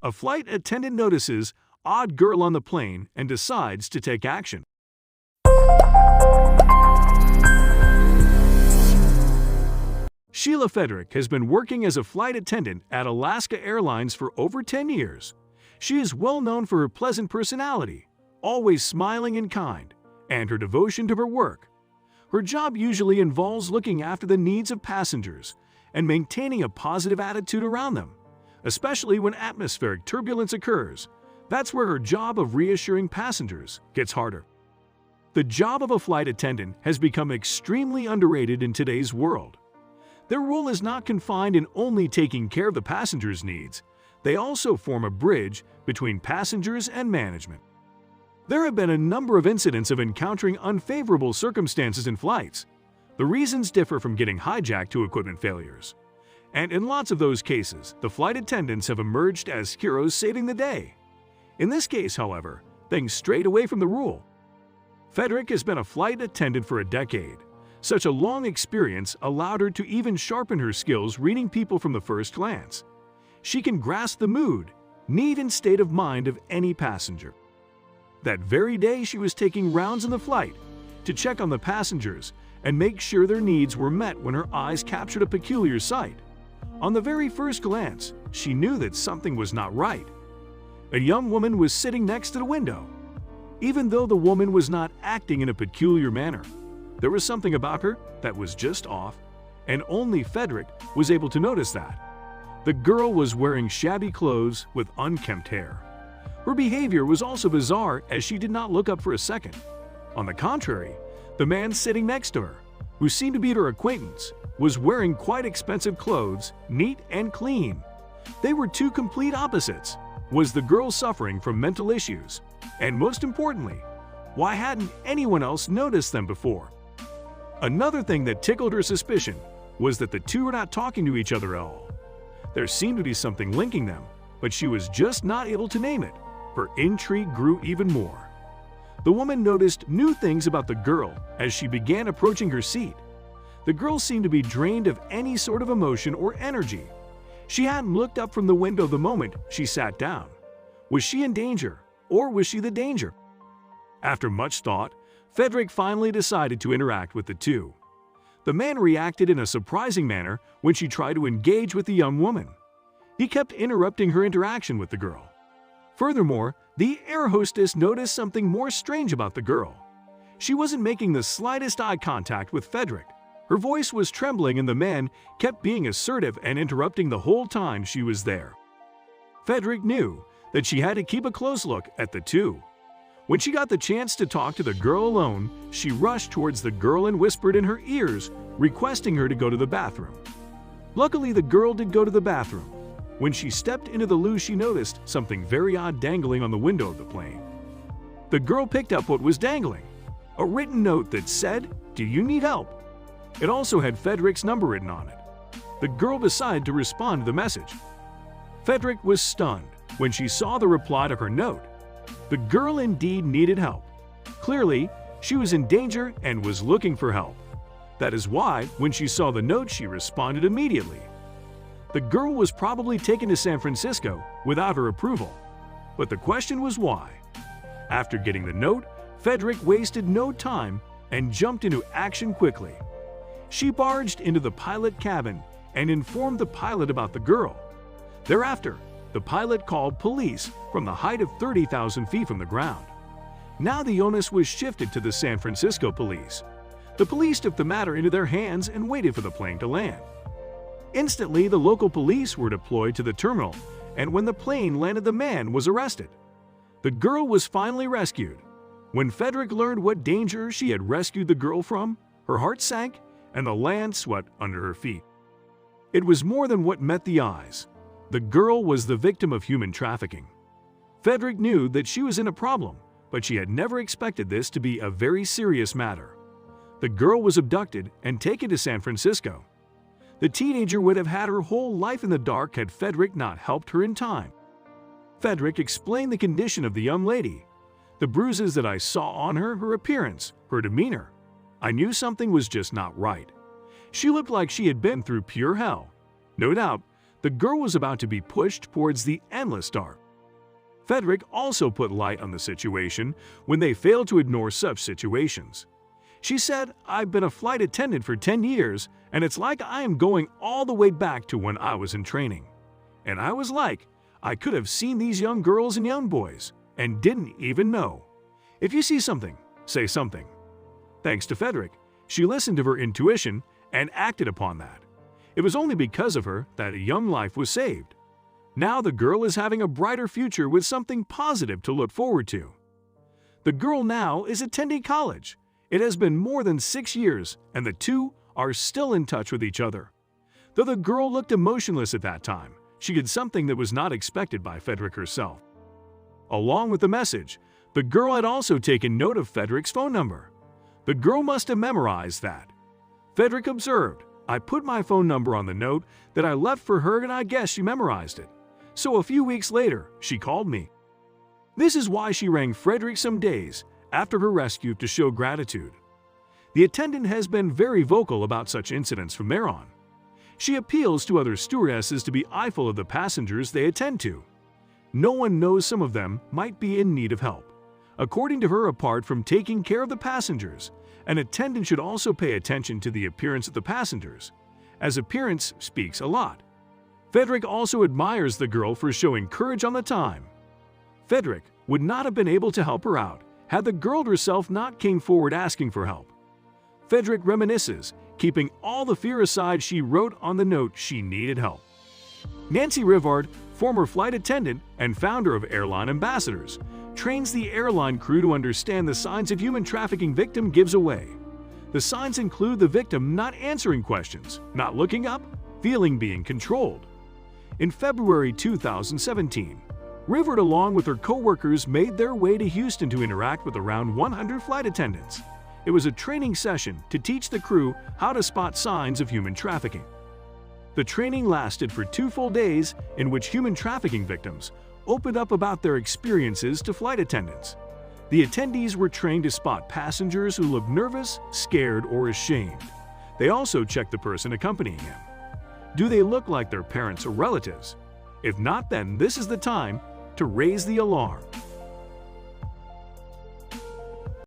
A flight attendant notices odd girl on the plane and decides to take action. Sheila Fedrick has been working as a flight attendant at Alaska Airlines for over 10 years. She is well known for her pleasant personality, always smiling and kind, and her devotion to her work. Her job usually involves looking after the needs of passengers and maintaining a positive attitude around them, especially when atmospheric turbulence occurs. That's where her job of reassuring passengers gets harder. The job of a flight attendant has become extremely underrated in today's world. Their role is not confined in only taking care of the passengers' needs. They also form a bridge between passengers and management. There have been a number of incidents of encountering unfavorable circumstances in flights. The reasons differ from getting hijacked to equipment failures. And in lots of those cases, the flight attendants have emerged as heroes saving the day. In this case, however, things strayed away from the rule. Fedrick has been a flight attendant for a decade. Such a long experience allowed her to even sharpen her skills reading people from the first glance. She can grasp the mood, need, and state of mind of any passenger. That very day, she was taking rounds in the flight to check on the passengers and make sure their needs were met when her eyes captured a peculiar sight. On the very first glance, she knew that something was not right. A young woman was sitting next to the window. Even though the woman was not acting in a peculiar manner, there was something about her that was just off, and only Fedrick was able to notice that. The girl was wearing shabby clothes with unkempt hair. Her behavior was also bizarre as she did not look up for a second. On the contrary, the man sitting next to her, who seemed to be her acquaintance, was wearing quite expensive clothes, neat and clean. They were two complete opposites. Was the girl suffering from mental issues? And most importantly, why hadn't anyone else noticed them before? Another thing that tickled her suspicion was that the two were not talking to each other at all. There seemed to be something linking them, but she was just not able to name it. Her intrigue grew even more. The woman noticed new things about the girl as she began approaching her seat. The girl seemed to be drained of any sort of emotion or energy. She hadn't looked up from the window the moment she sat down. Was she in danger, or was she the danger? After much thought, Fedrick finally decided to interact with the two. The man reacted in a surprising manner when she tried to engage with the young woman. He kept interrupting her interaction with the girl. Furthermore, the air hostess noticed something more strange about the girl. She wasn't making the slightest eye contact with Fedrick. Her voice was trembling and the man kept being assertive and interrupting the whole time she was there. Fedrick knew that she had to keep a close look at the two. When she got the chance to talk to the girl alone, she rushed towards the girl and whispered in her ears, requesting her to go to the bathroom. Luckily, the girl did go to the bathroom. When she stepped into the loo, she noticed something very odd dangling on the window of the plane. The girl picked up what was dangling, a written note that said, "Do you need help?" It also had Fedrick's number written on it. The girl decided to respond to the message. Fedrick was stunned when she saw the reply to her note. The girl indeed needed help. Clearly, she was in danger and was looking for help. That is why, when she saw the note, she responded immediately. The girl was probably taken to San Francisco without her approval. But the question was why. After getting the note, Fedrick wasted no time and jumped into action quickly. She barged into the pilot cabin and informed the pilot about the girl. Thereafter, the pilot called police from the height of 30,000 feet from the ground. Now the onus was shifted to the San Francisco police. The police took the matter into their hands and waited for the plane to land. Instantly, the local police were deployed to the terminal, and when the plane landed, the man was arrested. The girl was finally rescued. When Fedrick learned what danger she had rescued the girl from, her heart sank and the land swept under her feet. It was more than what met the eyes. The girl was the victim of human trafficking. Fedrick knew that she was in a problem, but she had never expected this to be a very serious matter. The girl was abducted and taken to San Francisco. The teenager would have had her whole life in the dark had Fedrick not helped her in time. Fedrick explained the condition of the young lady. The bruises that I saw on her, her appearance, her demeanor. I knew something was just not right. She looked like she had been through pure hell. No doubt, The girl was about to be pushed towards the endless dark. Frederick also put light on the situation when they failed to ignore such situations. She said, "I've been a flight attendant for 10 years, and it's like I am going all the way back to when I was in training. And I was like, I could have seen these young girls and young boys, and didn't even know. If you see something, say something." Thanks to Frederick, she listened to her intuition and acted upon that. It was only because of her that a young life was saved. Now the girl is having a brighter future with something positive to look forward to. The girl now is attending college. It has been more than 6 years, and the two are still in touch with each other. Though the girl looked emotionless at that time, she did something that was not expected by Frederick herself. Along with the message, the girl had also taken note of Frederick's phone number. The girl must have memorized that. Frederick observed, "I put my phone number on the note that I left for her, and I guess she memorized it. So a few weeks later, she called me." This is why she rang Frederick some days after her rescue to show gratitude. The attendant has been very vocal about such incidents from there on. She appeals to other stewardesses to be eyeful of the passengers they attend to. No one knows some of them might be in need of help. According to her, apart from taking care of the passengers, an attendant should also pay attention to the appearance of the passengers, as appearance speaks a lot. Frederick also admires the girl for showing courage on the time. Frederick would not have been able to help her out had the girl herself not came forward asking for help. Frederick reminisces, keeping all the fear aside, she wrote on the note she needed help. Nancy Rivard, former flight attendant and founder of Airline Ambassadors, trains the airline crew to understand the signs of human trafficking victim gives away. The signs include the victim not answering questions, not looking up, feeling being controlled. In February 2017, Rivard along with her co-workers made their way to Houston to interact with around 100 flight attendants. It was a training session to teach the crew how to spot signs of human trafficking. The training lasted for 2 full days in which human trafficking victims opened up about their experiences to flight attendants. The attendees were trained to spot passengers who looked nervous, scared, or ashamed. They also checked the person accompanying him. Do they look like their parents or relatives? If not, then this is the time to raise the alarm.